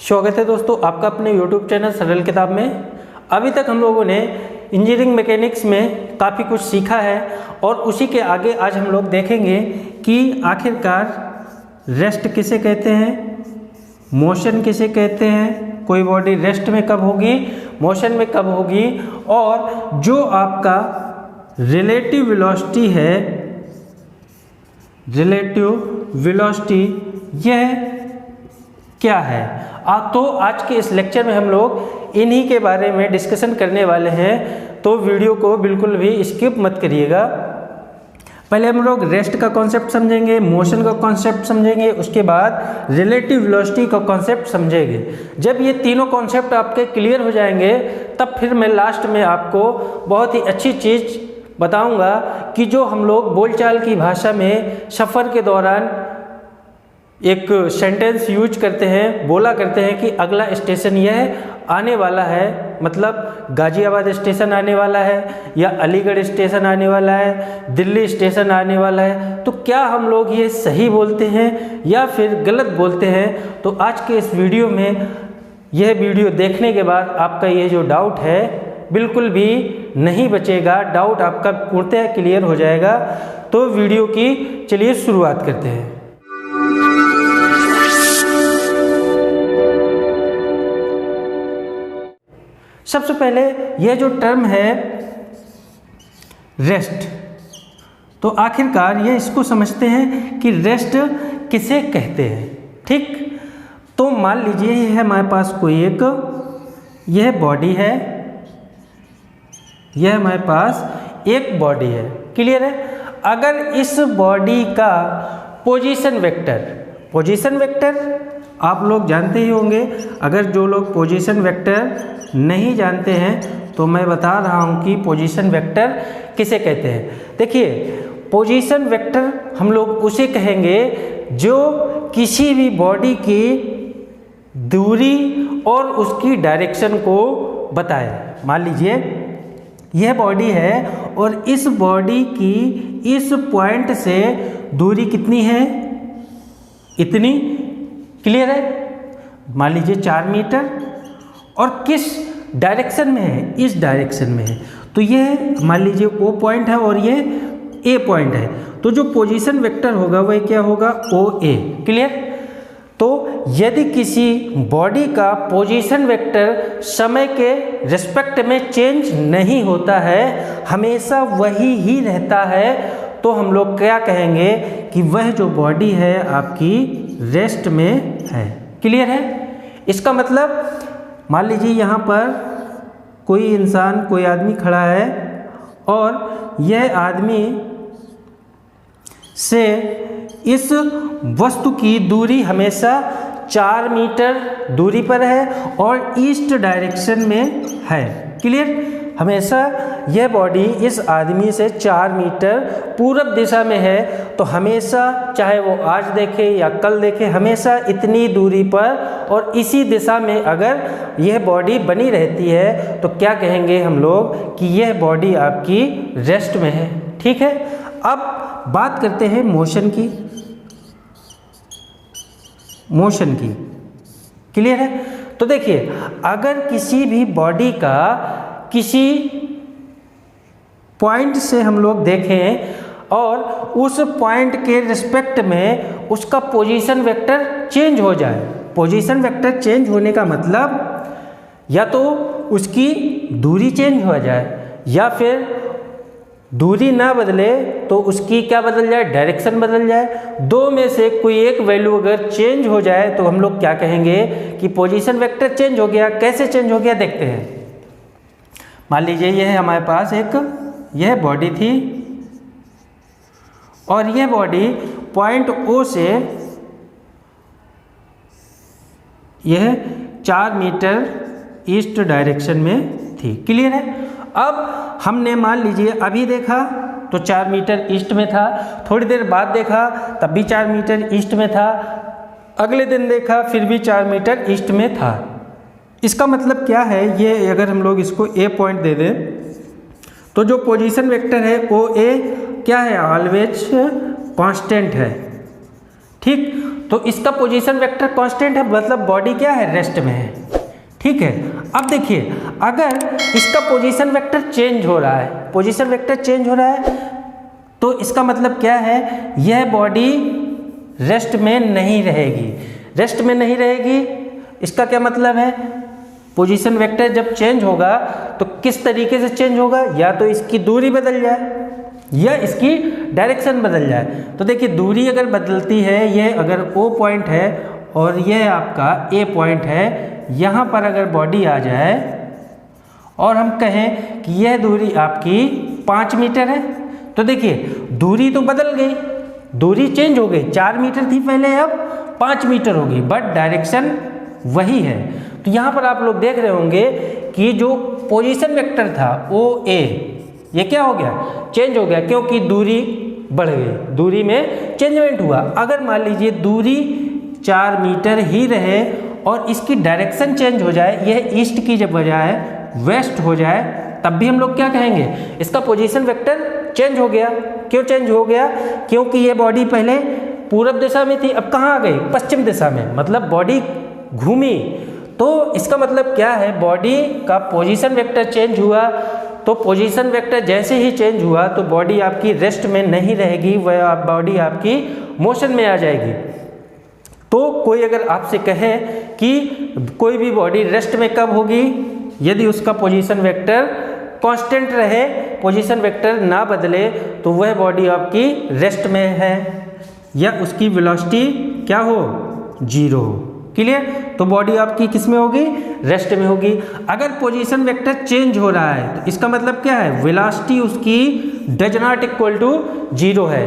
स्वागत है दोस्तों आपका अपने YouTube चैनल सरल किताब में। अभी तक हम लोगों ने इंजीनियरिंग मैकेनिक्स में काफ़ी कुछ सीखा है और उसी के आगे आज हम लोग देखेंगे कि आखिरकार रेस्ट किसे कहते हैं, मोशन किसे कहते हैं, कोई बॉडी रेस्ट में कब होगी, मोशन में कब होगी, और जो आपका रिलेटिव वेलोसिटी है, रिलेटिव वेलोसिटी यह क्या है। तो आज के इस लेक्चर में हम लोग इन्हीं के बारे में डिस्कशन करने वाले हैं, तो वीडियो को बिल्कुल भी स्किप मत करिएगा। पहले हम लोग रेस्ट का कॉन्सेप्ट समझेंगे, मोशन का कॉन्सेप्ट समझेंगे, उसके बाद रिलेटिव वेलोसिटी का कॉन्सेप्ट समझेंगे। जब ये तीनों कॉन्सेप्ट आपके क्लियर हो जाएंगे तब फिर मैं लास्ट में आपको बहुत ही अच्छी चीज़ बताऊंगा कि जो हम लोग बोलचाल की भाषा में सफ़र के दौरान एक सेंटेंस यूज करते हैं, बोला करते हैं कि अगला स्टेशन यह आने वाला है, मतलब गाज़ियाबाद स्टेशन आने वाला है या अलीगढ़ स्टेशन आने वाला है, दिल्ली स्टेशन आने वाला है। तो क्या हम लोग ये सही बोलते हैं या फिर गलत बोलते हैं? तो आज के इस वीडियो में, यह वीडियो देखने के बाद आपका ये जो डाउट है बिल्कुल भी नहीं बचेगा, डाउट आपका पूर्णतः क्लियर हो जाएगा। तो वीडियो की चलिए शुरुआत करते हैं। सबसे पहले यह जो टर्म है रेस्ट, तो आखिरकार ये इसको समझते हैं कि रेस्ट किसे कहते हैं। ठीक, तो मान लीजिए ये है हमारे पास कोई एक यह बॉडी है, यह हमारे पास एक बॉडी है, क्लियर है। अगर इस बॉडी का पोजीशन वेक्टर आप लोग जानते ही होंगे, अगर जो लोग पोजीशन वेक्टर नहीं जानते हैं तो मैं बता रहा हूं कि पोजीशन वेक्टर किसे कहते हैं। देखिए, पोजीशन वेक्टर हम लोग उसे कहेंगे जो किसी भी बॉडी की दूरी और उसकी डायरेक्शन को बताए। मान लीजिए यह बॉडी है और इस बॉडी की इस पॉइंट से दूरी कितनी है, इतनी, क्लियर है। मान लीजिए 4 मीटर, और किस डायरेक्शन में है, इस डायरेक्शन में है। तो ये मान लीजिए O पॉइंट है और ये A पॉइंट है, तो जो पोजीशन वेक्टर होगा वह क्या होगा, OA, क्लियर। तो यदि किसी बॉडी का पोजीशन वेक्टर समय के रिस्पेक्ट में चेंज नहीं होता है, हमेशा वही ही रहता है, तो हम लोग क्या कहेंगे कि वह जो बॉडी है आपकी रेस्ट में है, क्लियर है। इसका मतलब मान लीजिए यहाँ पर कोई इंसान, कोई आदमी खड़ा है और यह आदमी से इस वस्तु की दूरी हमेशा 4 मीटर दूरी पर है और ईस्ट डायरेक्शन में है, क्लियर। हमेशा यह बॉडी इस आदमी से 4 मीटर पूरब दिशा में है, तो हमेशा चाहे वो आज देखे या कल देखे, हमेशा इतनी दूरी पर और इसी दिशा में अगर यह बॉडी बनी रहती है तो क्या कहेंगे हम लोग कि यह बॉडी आपकी रेस्ट में है, ठीक है। अब बात करते हैं मोशन की, क्लियर है। तो देखिए, अगर किसी भी बॉडी का किसी पॉइंट से हम लोग देखें और उस पॉइंट के रिस्पेक्ट में उसका पोजीशन वेक्टर चेंज हो जाए, पोजीशन वेक्टर चेंज होने का मतलब या तो उसकी दूरी चेंज हो जाए या फिर दूरी ना बदले तो उसकी क्या बदल जाए, डायरेक्शन बदल जाए। दो में से कोई एक वैल्यू अगर चेंज हो जाए तो हम लोग क्या कहेंगे कि पोजीशन वेक्टर चेंज हो गया। कैसे चेंज हो गया देखते हैं। मान लीजिए यह हमारे पास एक यह बॉडी थी और यह बॉडी पॉइंट O से यह 4 मीटर ईस्ट डायरेक्शन में थी, क्लियर है। अब हमने मान लीजिए अभी देखा तो 4 मीटर ईस्ट में था, थोड़ी देर बाद देखा तब भी 4 मीटर ईस्ट में था, अगले दिन देखा फिर भी 4 मीटर ईस्ट में था। इसका मतलब क्या है, ये अगर हम लोग इसको A पॉइंट दे दें तो जो पोजीशन वेक्टर है OA क्या है, ऑलवेज कांस्टेंट है, ठीक। तो इसका पोजीशन वेक्टर कांस्टेंट है, मतलब बॉडी क्या है, रेस्ट में है। ठीक है, अब देखिए अगर इसका पोजीशन वेक्टर चेंज हो रहा है, पोजीशन वेक्टर चेंज हो रहा है, तो इसका मतलब क्या है, यह बॉडी रेस्ट में नहीं रहेगी। रेस्ट में नहीं रहेगी, इसका क्या मतलब है, पोजीशन वेक्टर जब चेंज होगा तो किस तरीके से चेंज होगा, या तो इसकी दूरी बदल जाए या इसकी डायरेक्शन बदल जाए। तो देखिए दूरी अगर बदलती है, ये अगर O पॉइंट है और ये आपका A पॉइंट है, यहाँ पर अगर बॉडी आ जाए और हम कहें कि यह दूरी आपकी 5 मीटर है, तो देखिए दूरी तो बदल गई, दूरी चेंज हो गई, 4 मीटर थी पहले, अब 5 मीटर हो गई, बट डायरेक्शन वही है। तो यहाँ पर आप लोग देख रहे होंगे कि जो पोजीशन वेक्टर था OA, ये क्या हो गया, चेंज हो गया, क्योंकि दूरी बढ़ गई, दूरी में चेंजमेंट हुआ। अगर मान लीजिए दूरी 4 मीटर ही रहे और इसकी डायरेक्शन चेंज हो जाए, यह ईस्ट की जब बजाय वेस्ट हो जाए, तब भी हम लोग क्या कहेंगे, इसका पोजीशन वेक्टर चेंज हो गया। क्यों चेंज हो गया, क्योंकि ये बॉडी पहले पूरब दिशा में थी, अब कहाँ आ गई, पश्चिम दिशा में, मतलब बॉडी घूमी। तो इसका मतलब क्या है, बॉडी का पोजीशन वेक्टर चेंज हुआ, तो पोजीशन वेक्टर जैसे ही चेंज हुआ तो बॉडी आपकी रेस्ट में नहीं रहेगी, वह बॉडी आपकी मोशन में आ जाएगी। तो कोई अगर आपसे कहे कि कोई भी बॉडी रेस्ट में कब होगी, यदि उसका पोजीशन वेक्टर कांस्टेंट रहे, पोजीशन वेक्टर ना बदले, तो वह बॉडी आपकी रेस्ट में है या उसकी वेलोसिटी क्या हो, 0 हो। क्लियर, तो बॉडी आपकी किस में होगी, रेस्ट में होगी। अगर पोजीशन वेक्टर चेंज हो रहा है तो इसका मतलब क्या है, वेलोसिटी उसकी डज नॉट इक्वल टू 0 है,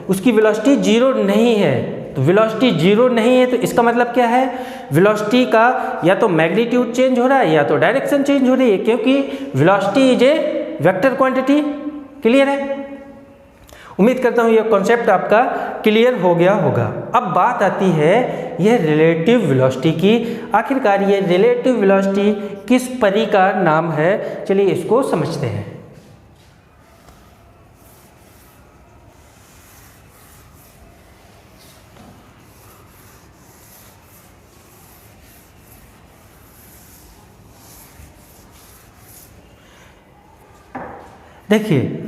उसकी वेलोसिटी 0 नहीं है। तो वेलोसिटी 0 नहीं है तो इसका मतलब क्या है, वेलोसिटी का या तो मैग्नीट्यूड चेंज हो रहा है या तो डायरेक्शन चेंज हो रही है, क्योंकि velocity is a vector quantity. Clear है, उम्मीद करता हूँ यह कॉन्सेप्ट आपका क्लियर हो गया होगा। अब बात आती है यह रिलेटिव वेलोसिटी की। आखिरकार ये रिलेटिव वेलोसिटी किस परी का नाम है, चलिए इसको समझते हैं। देखिए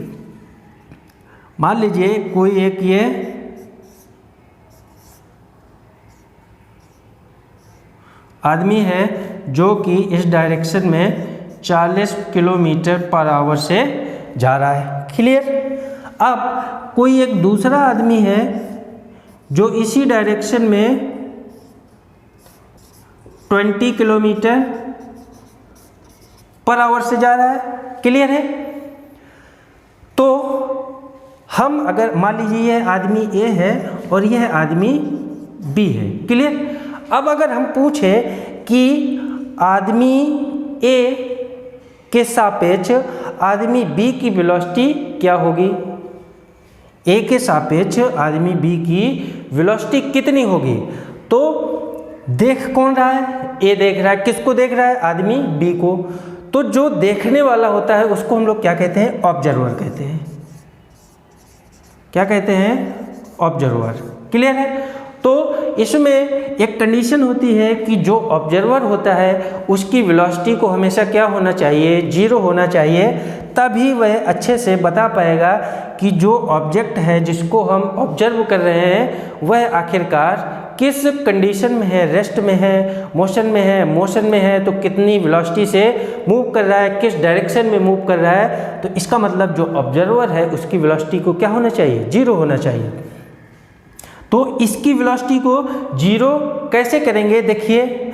मान लीजिए कोई एक ये आदमी है जो कि इस डायरेक्शन में 40 किलोमीटर पर आवर से जा रहा है। क्लियर, अब कोई एक दूसरा आदमी है जो इसी डायरेक्शन में 20 किलोमीटर पर आवर से जा रहा है। क्लियर है, तो हम अगर मान लीजिए यह आदमी A है और यह आदमी B है। क्लियर, अब अगर हम पूछें कि आदमी A के सापेक्ष आदमी B की वेलोसिटी क्या होगी, A के सापेक्ष आदमी B की वेलोसिटी कितनी होगी, तो देख कौन रहा है, A देख रहा है, किसको देख रहा है, आदमी B को। तो जो देखने वाला होता है उसको हम लोग क्या कहते हैं, ऑब्जर्वर कहते हैं। क्या कहते हैं, ऑब्जर्वर। क्लियर है, तो इसमें एक कंडीशन होती है कि जो ऑब्जर्वर होता है उसकी वेलोसिटी को हमेशा क्या होना चाहिए, 0 होना चाहिए, तभी वह अच्छे से बता पाएगा कि जो ऑब्जेक्ट है जिसको हम ऑब्जर्व कर रहे हैं वह आखिरकार किस कंडीशन में है, रेस्ट में है, मोशन में है, मोशन में है तो कितनी वेलोसिटी से मूव कर रहा है, किस डायरेक्शन में मूव कर रहा है। तो इसका मतलब जो ऑब्जर्वर है उसकी वेलोसिटी को क्या होना चाहिए, 0 होना चाहिए। तो इसकी वेलोसिटी को 0 कैसे करेंगे, देखिए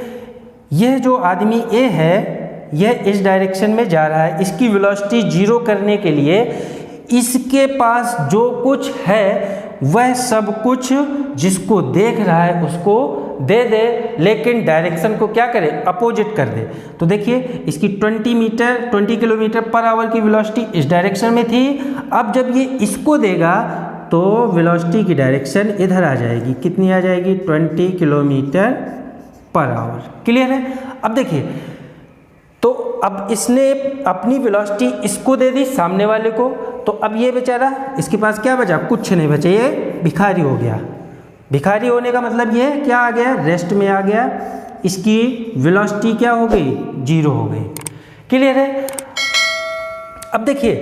यह जो आदमी A है यह इस डायरेक्शन में जा रहा है, इसकी वेलोसिटी 0 करने के लिए इसके पास जो कुछ है वह सब कुछ जिसको देख रहा है उसको दे दे, लेकिन डायरेक्शन को क्या करे, अपोजिट कर दे। तो देखिए इसकी 20 किलोमीटर पर आवर की वेलोसिटी इस डायरेक्शन में थी, अब जब ये इसको देगा तो वेलोसिटी की डायरेक्शन इधर आ जाएगी, कितनी आ जाएगी, 20 किलोमीटर पर आवर। क्लियर है, अब देखिए तो अब इसने अपनी वेलोसिटी इसको दे दी सामने वाले को, तो अब ये बेचारा इसके पास क्या बचा, कुछ नहीं बचा, ये भिखारी हो गया। भिखारी होने का मतलब ये क्या आ गया, रेस्ट में आ गया, इसकी वेलोसिटी क्या हो गई, 0 हो गई। क्लियर है। अब देखिए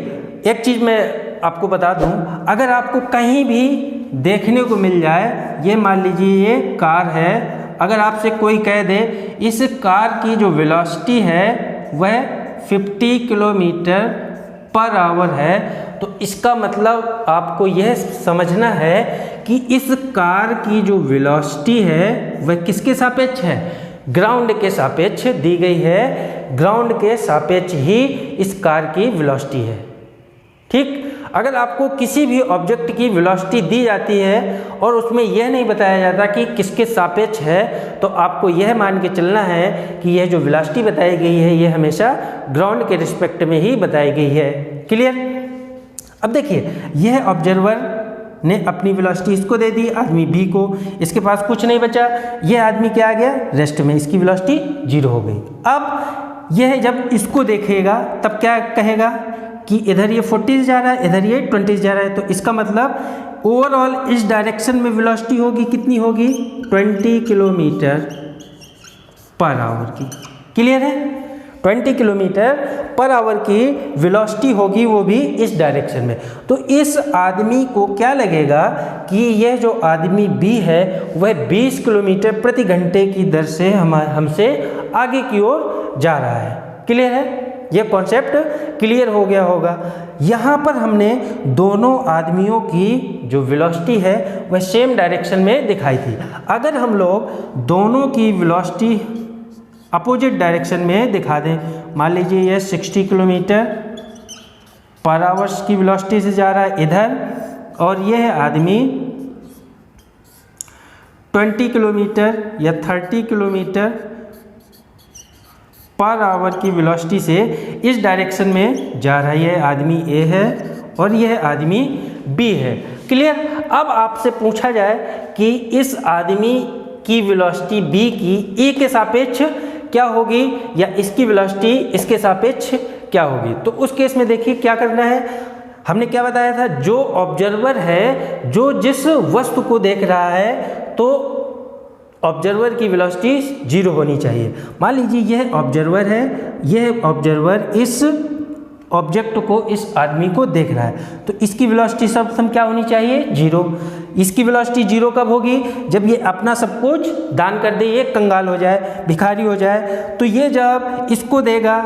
एक चीज़ मैं आपको बता दूं, अगर आपको कहीं भी देखने को मिल जाए, ये मान लीजिए ये कार है, अगर आपसे कोई कह दे इस कार की जो वेलोसिटी है वह 50 किलोमीटर पर आवर है, तो इसका मतलब आपको यह समझना है कि इस कार की जो वेलोसिटी है वह किसके सापेक्ष है, ग्राउंड के सापेक्ष दी गई है, ग्राउंड के सापेक्ष ही इस कार की वेलोसिटी है। ठीक, अगर आपको किसी भी ऑब्जेक्ट की वेलोसिटी दी जाती है और उसमें यह नहीं बताया जाता कि किसके सापेक्ष है, तो आपको यह मान के चलना है कि यह जो वेलोसिटी बताई गई है यह हमेशा ग्राउंड के रिस्पेक्ट में ही बताई गई है। क्लियर। अब देखिए यह ऑब्जर्वर ने अपनी वेलोसिटी इसको दे दी, आदमी बी को, इसके पास कुछ नहीं बचा, यह आदमी क्या आ गया, रेस्ट में, इसकी वेलोसिटी 0 हो गई। अब यह जब इसको देखेगा तब क्या कहेगा कि इधर ये 40 जा रहा है, इधर ये 20 जा रहा है, तो इसका मतलब ओवरऑल इस डायरेक्शन में वेलोसिटी होगी, कितनी होगी, 20 किलोमीटर पर आवर की। क्लियर है। 20 किलोमीटर पर आवर की वेलोसिटी होगी, वो भी इस डायरेक्शन में। तो इस आदमी को क्या लगेगा कि यह जो आदमी बी है वह 20 किलोमीटर प्रति घंटे की दर से हमसे आगे की ओर जा रहा है। क्लियर है। यह कॉन्सेप्ट क्लियर हो गया होगा। यहाँ पर हमने दोनों आदमियों की जो वेलोसिटी है वह सेम डायरेक्शन में दिखाई थी। अगर हम लोग दोनों की वेलोसिटी अपोजिट डायरेक्शन में दिखा दें, मान लीजिए यह 60 किलोमीटर पर आवर की वेलोसिटी से जा रहा है इधर, और यह आदमी 20 किलोमीटर या 30 किलोमीटर पर आवर की वेलोसिटी से इस डायरेक्शन में जा रहा है। यह आदमी ए है और यह आदमी बी है। क्लियर। अब आपसे पूछा जाए कि इस आदमी की वेलोसिटी बी की ए के सापेक्ष क्या होगी या इसकी वेलोसिटी इसके सापेक्ष क्या होगी, तो उस केस में देखिए क्या करना है। हमने क्या बताया था, जो ऑब्जर्वर है, जो जिस वस्तु को देख रहा है, तो ऑब्जर्वर की वेलोसिटी 0 होनी चाहिए। मान लीजिए यह ऑब्जर्वर है, यह ऑब्जर्वर इस ऑब्जेक्ट को, इस आदमी को देख रहा है, तो इसकी वेलोसिटी सर्वप्रथम क्या होनी चाहिए, 0। इसकी वेलोसिटी 0 कब होगी, जब ये अपना सब कुछ दान कर दे, ये कंगाल हो जाए, भिखारी हो जाए। तो ये जब इसको देगा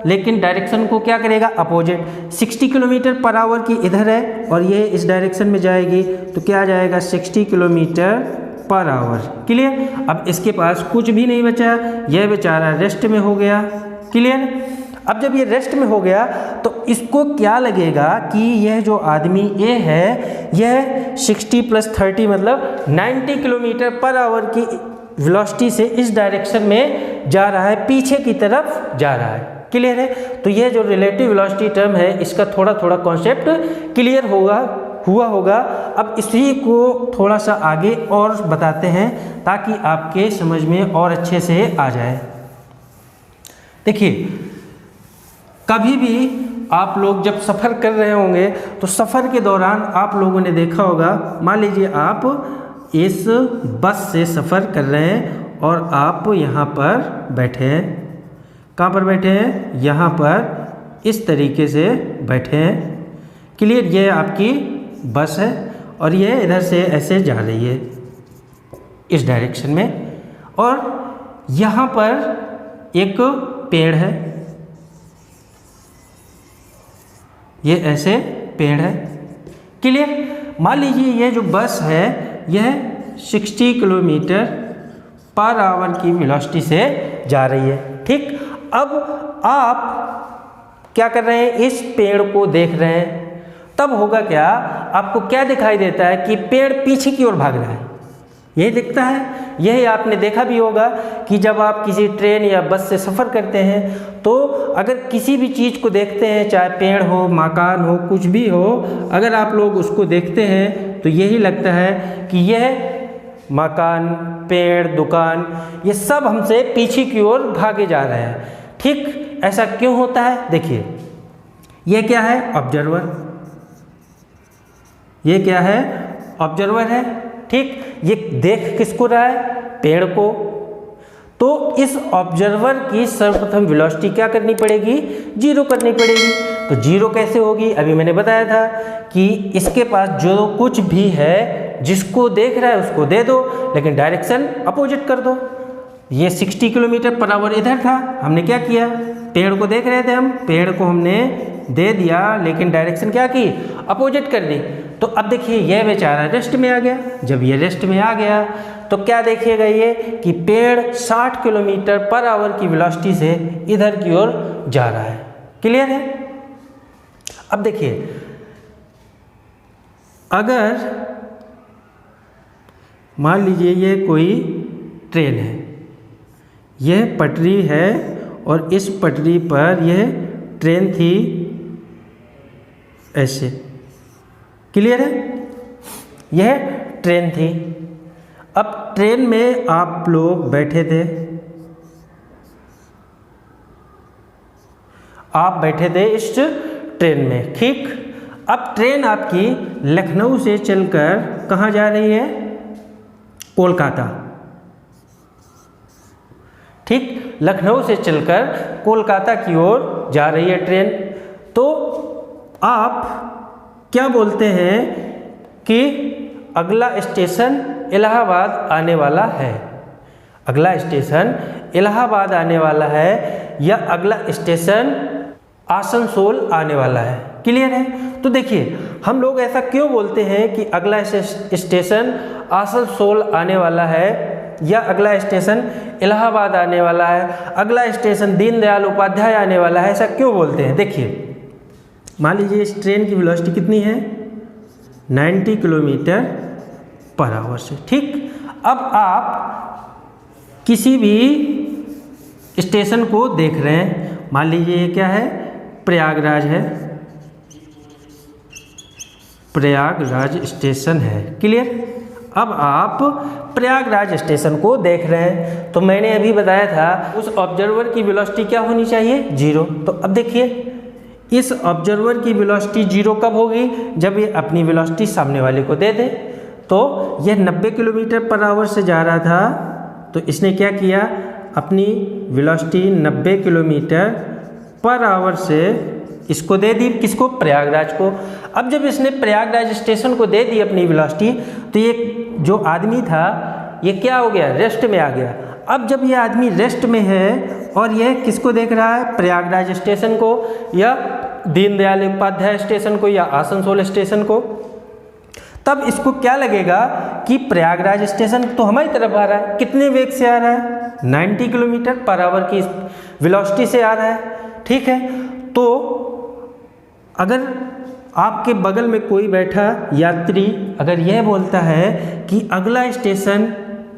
लेकिन डायरेक्शन को क्या करेगा, अपोजिट। 60 किलोमीटर पर आवर की इधर है और ये इस डायरेक्शन में जाएगी, तो क्या आ जाएगा, 60 किलोमीटर पर आवर। क्लियर। अब इसके पास कुछ भी नहीं बचा, यह बेचारा रेस्ट में हो गया। क्लियर। अब जब ये रेस्ट में हो गया तो इसको क्या लगेगा कि यह जो आदमी ए है यह 60 + 30 मतलब 90 किलोमीटर पर आवर की वेलोसिटी से इस डायरेक्शन में जा रहा है, पीछे की तरफ जा रहा है। क्लियर है। तो यह जो रिलेटिव वेलोसिटी टर्म है इसका थोड़ा थोड़ा कॉन्सेप्ट क्लियर हुआ होगा। अब इसी को थोड़ा सा आगे और बताते हैं ताकि आपके समझ में और अच्छे से आ जाए। देखिए कभी भी आप लोग जब सफ़र कर रहे होंगे तो सफ़र के दौरान आप लोगों ने देखा होगा, मान लीजिए आप इस बस से सफ़र कर रहे हैं और आप यहाँ पर बैठे हैं। कहाँ पर बैठे हैं, यहाँ पर इस तरीके से बैठे हैं। क्लियर। ये आपकी बस है और ये इधर से ऐसे जा रही है इस डायरेक्शन में, और यहाँ पर एक पेड़ है, ये ऐसे पेड़ है। क्लियर। मान लीजिए ये जो बस है यह 60 किलोमीटर पर आवर की वेलोसिटी से जा रही है। ठीक। अब आप क्या कर रहे हैं, इस पेड़ को देख रहे हैं, तब होगा क्या, आपको क्या दिखाई देता है कि पेड़ पीछे की ओर भाग रहा है, यही दिखता है। यही आपने देखा भी होगा कि जब आप किसी ट्रेन या बस से सफ़र करते हैं तो अगर किसी भी चीज़ को देखते हैं, चाहे पेड़ हो, मकान हो, कुछ भी हो, अगर आप लोग उसको देखते हैं तो यही लगता है कि यह मकान, पेड़, दुकान, ये सब हमसे पीछे की ओर भागे जा रहे हैं। ठीक। ऐसा क्यों होता है, देखिए ये क्या है, ऑब्जर्वर। ये क्या है, ऑब्जर्वर है। ठीक, ये देख किसको रहा है? पेड़ को। तो इस ऑब्जर्वर की सर्वप्रथम वेलोसिटी क्या करनी पड़ेगी? 0 करनी पड़ेगी। तो 0 कैसे होगी? अभी मैंने बताया था कि इसके पास जो कुछ भी है, जिसको देख रहा है उसको दे दो, लेकिन डायरेक्शन अपोजिट कर दो। ये 60 किलोमीटर पर आवर इधर था, हमने क्या किया? पेड़ को देख रहे थे हम, पेड़ को हमने दे दिया, लेकिन डायरेक्शन क्या की? अपोजिट कर दी। तो अब देखिए यह बेचारा रेस्ट में आ गया। जब ये रेस्ट में आ गया तो क्या देखिएगा ये कि पेड़ 60 किलोमीटर पर आवर की वेलोसिटी से इधर की ओर जा रहा है। क्लियर है? अब देखिए, अगर मान लीजिए ये कोई ट्रेन है, यह पटरी है और इस पटरी पर यह ट्रेन थी ऐसे। क्लियर है? यह ट्रेन थी। अब ट्रेन में आप लोग बैठे थे, आप बैठे थे इस ट्रेन में, ठीक। अब ट्रेन आपकी लखनऊ से चलकर कहाँ जा रही है? कोलकाता, ठीक। लखनऊ से चलकर कोलकाता की ओर जा रही है ट्रेन। तो आप क्या बोलते हैं कि अगला स्टेशन इलाहाबाद आने वाला है। अगला स्टेशन इलाहाबाद आने वाला है या अगला स्टेशन आसनसोल आने वाला है। क्लियर है? तो देखिए, हम लोग ऐसा क्यों बोलते हैं कि अगला स्टेशन आसनसोल आने वाला है या अगला स्टेशन इलाहाबाद आने वाला है, अगला स्टेशन दीनदयाल उपाध्याय आने वाला है, ऐसा क्यों बोलते हैं? देखिए, मान लीजिए इस ट्रेन की वेलोसिटी कितनी है? 90 किलोमीटर पर आवर से, ठीक। अब आप किसी भी स्टेशन को देख रहे हैं, मान लीजिए ये क्या है? प्रयागराज है, प्रयागराज स्टेशन है। क्लियर? अब आप प्रयागराज स्टेशन को देख रहे हैं, तो मैंने अभी बताया था उस ऑब्जर्वर की वेलोसिटी क्या होनी चाहिए? 0। तो अब देखिए, इस ऑब्जर्वर की वेलोसिटी 0 कब होगी? जब ये अपनी वेलोसिटी सामने वाले को दे दे। तो यह 90 किलोमीटर पर आवर से जा रहा था, तो इसने क्या किया? अपनी वेलोसिटी 90 किलोमीटर पर आवर से इसको दे दी, किसको? प्रयागराज को। अब जब इसने प्रयागराज स्टेशन को दे दी अपनी वेलोसिटी, तो ये जो आदमी था ये क्या हो गया? रेस्ट में आ गया। अब जब ये आदमी रेस्ट में है और यह किसको देख रहा है? प्रयागराज स्टेशन को या दीनदयाल उपाध्याय स्टेशन को या आसनसोल स्टेशन को, तब इसको क्या लगेगा कि प्रयागराज स्टेशन तो हमारी तरफ आ रहा है। कितने वेग से आ रहा है? 90 किलोमीटर पर आवर की वेलोसिटी से आ रहा है, ठीक है। तो अगर आपके बगल में कोई बैठा यात्री अगर यह बोलता है कि अगला स्टेशन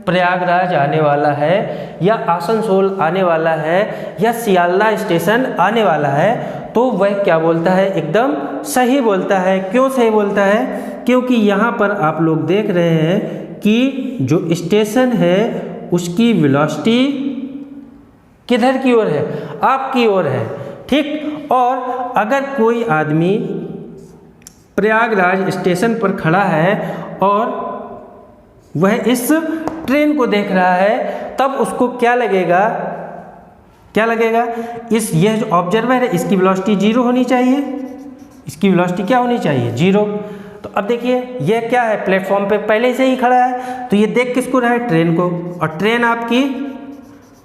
प्रयागराज आने वाला है या आसनसोल आने वाला है या सियालदह स्टेशन आने वाला है, तो वह क्या बोलता है? एकदम सही बोलता है। क्यों सही बोलता है? क्योंकि यहाँ पर आप लोग देख रहे हैं कि जो स्टेशन है उसकी वेलोसिटी किधर की ओर है? आपकी ओर है, ठीक। और अगर कोई आदमी प्रयागराज स्टेशन पर खड़ा है और वह इस ट्रेन को देख रहा है, तब उसको क्या लगेगा? क्या लगेगा? यह जो ऑब्जर्वर है इसकी वेलोसिटी 0 होनी चाहिए। इसकी वेलोसिटी क्या होनी चाहिए? 0। तो अब देखिए, यह क्या है? प्लेटफॉर्म पे पहले से ही खड़ा है, तो ये देख किसको रहा है? ट्रेन को। और ट्रेन आपकी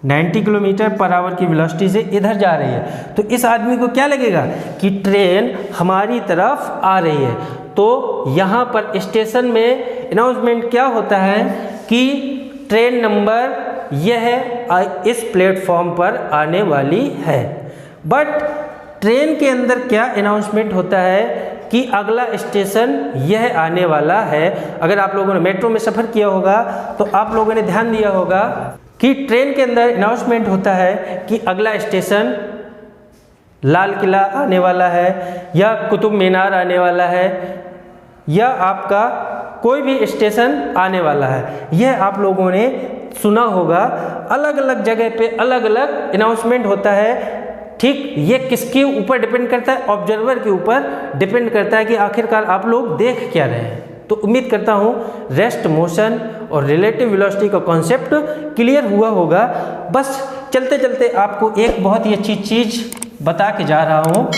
90 किलोमीटर पर आवर की वेलोसिटी से इधर जा रही है, तो इस आदमी को क्या लगेगा कि ट्रेन हमारी तरफ आ रही है। तो यहाँ पर स्टेशन में अनाउंसमेंट क्या होता है कि ट्रेन नंबर यह इस प्लेटफॉर्म पर आने वाली है। बट ट्रेन के अंदर क्या अनाउंसमेंट होता है कि अगला स्टेशन यह आने वाला है। अगर आप लोगों ने मेट्रो में सफ़र किया होगा तो आप लोगों ने ध्यान दिया होगा कि ट्रेन के अंदर अनाउंसमेंट होता है कि अगला स्टेशन लाल किला आने वाला है या कुतुब मीनार आने वाला है या आपका कोई भी स्टेशन आने वाला है। यह आप लोगों ने सुना होगा। अलग अलग जगह पे अलग अलग अनाउंसमेंट होता है, ठीक। ये किसके ऊपर डिपेंड करता है? ऑब्जर्वर के ऊपर डिपेंड करता है कि आखिरकार आप लोग देख क्या रहे हैं। तो उम्मीद करता हूँ रेस्ट, मोशन और रिलेटिव वेलोसिटी का कॉन्सेप्ट क्लियर हुआ होगा। बस चलते चलते आपको एक बहुत ही अच्छी चीज़ बता के जा रहा हूँ।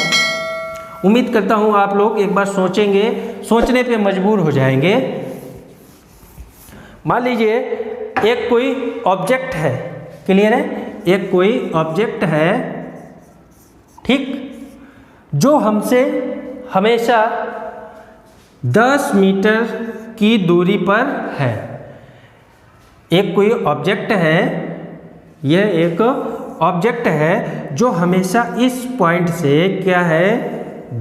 उम्मीद करता हूँ आप लोग एक बार सोचेंगे, सोचने पे मजबूर हो जाएंगे। मान लीजिए एक कोई ऑब्जेक्ट है, क्लियर है, एक कोई ऑब्जेक्ट है, ठीक, जो हमसे हमेशा 10 मीटर की दूरी पर है। एक कोई ऑब्जेक्ट है, यह एक ऑब्जेक्ट है जो हमेशा इस पॉइंट से क्या है,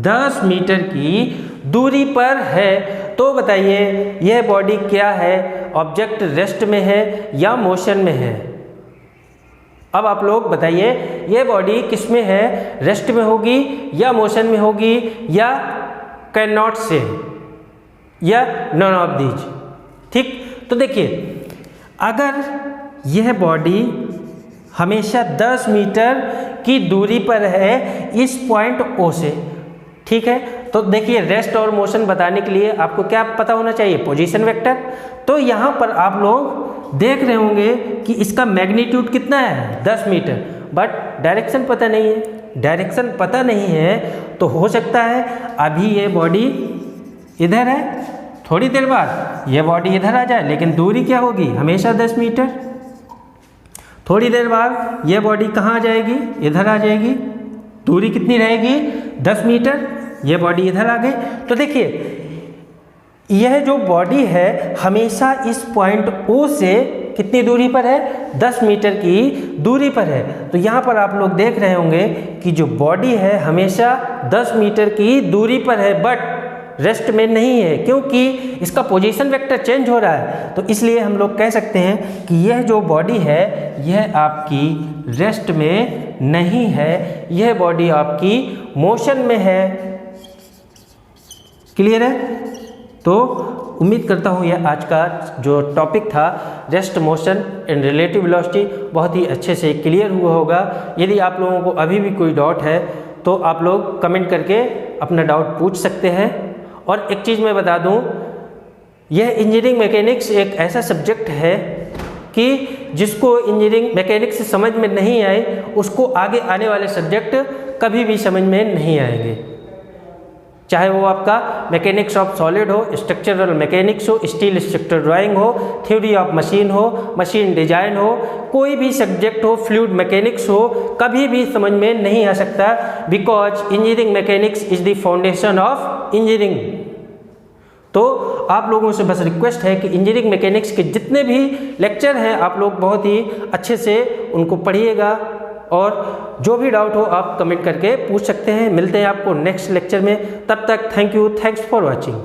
10 मीटर की दूरी पर है। तो बताइए यह बॉडी क्या है, ऑब्जेक्ट रेस्ट में है या मोशन में है? अब आप लोग बताइए यह बॉडी किस में है, रेस्ट में होगी या मोशन में होगी या कैन नॉट से या नॉन ऑफ दीज, ठीक। तो देखिए अगर यह बॉडी हमेशा 10 मीटर की दूरी पर है इस पॉइंट O से, ठीक है, तो देखिए रेस्ट और मोशन बताने के लिए आपको क्या पता होना चाहिए, पोजीशन वेक्टर। तो यहाँ पर आप लोग देख रहे होंगे कि इसका मैग्नीट्यूड कितना है, 10 मीटर, बट डायरेक्शन पता नहीं है। डायरेक्शन पता नहीं है तो हो सकता है अभी ये बॉडी इधर है, थोड़ी देर बाद ये बॉडी इधर आ जाए, लेकिन दूरी क्या होगी, हमेशा 10 मीटर। थोड़ी देर बाद ये बॉडी कहाँ आ जाएगी, इधर आ जाएगी, दूरी कितनी रहेगी, 10 मीटर, ये बॉडी इधर आ गई। तो देखिए यह जो बॉडी है हमेशा इस पॉइंट O से कितनी दूरी पर है, 10 मीटर की दूरी पर है। तो यहाँ पर आप लोग देख रहे होंगे कि जो बॉडी है हमेशा 10 मीटर की दूरी पर है, बट रेस्ट में नहीं है, क्योंकि इसका पोजीशन वेक्टर चेंज हो रहा है। तो इसलिए हम लोग कह सकते हैं कि यह जो बॉडी है यह आपकी रेस्ट में नहीं है, यह बॉडी आपकी मोशन में है। क्लियर है? तो उम्मीद करता हूँ यह आज का जो टॉपिक था rest, motion and relative velocity बहुत ही अच्छे से क्लियर हुआ होगा। यदि आप लोगों को अभी भी कोई डाउट है तो आप लोग कमेंट करके अपना डाउट पूछ सकते हैं। और एक चीज़ मैं बता दूँ, यह इंजीनियरिंग मैकेनिक्स एक ऐसा सब्जेक्ट है कि जिसको इंजीनियरिंग मैकेनिक्स समझ में नहीं आए उसको आगे आने वाले सब्जेक्ट कभी भी समझ में नहीं आएंगे, चाहे वो आपका मैकेनिक्स ऑफ सॉलिड हो, स्ट्रक्चरल मैकेनिक्स हो, स्टील स्ट्रक्चर ड्राइंग हो, थ्योरी ऑफ मशीन हो, मशीन डिजाइन हो, कोई भी सब्जेक्ट हो, फ्लूइड मैकेनिक्स हो, कभी भी समझ में नहीं आ सकता, because engineering mechanics is the foundation of engineering. तो आप लोगों से बस रिक्वेस्ट है कि इंजीनियरिंग मैकेनिक्स के जितने भी लेक्चर हैं आप लोग बहुत ही अच्छे से उनको पढ़िएगा, और जो भी डाउट हो आप कमेंट करके पूछ सकते हैं। मिलते हैं आपको नेक्स्ट लेक्चर में, तब तक thank you, thanks for watching.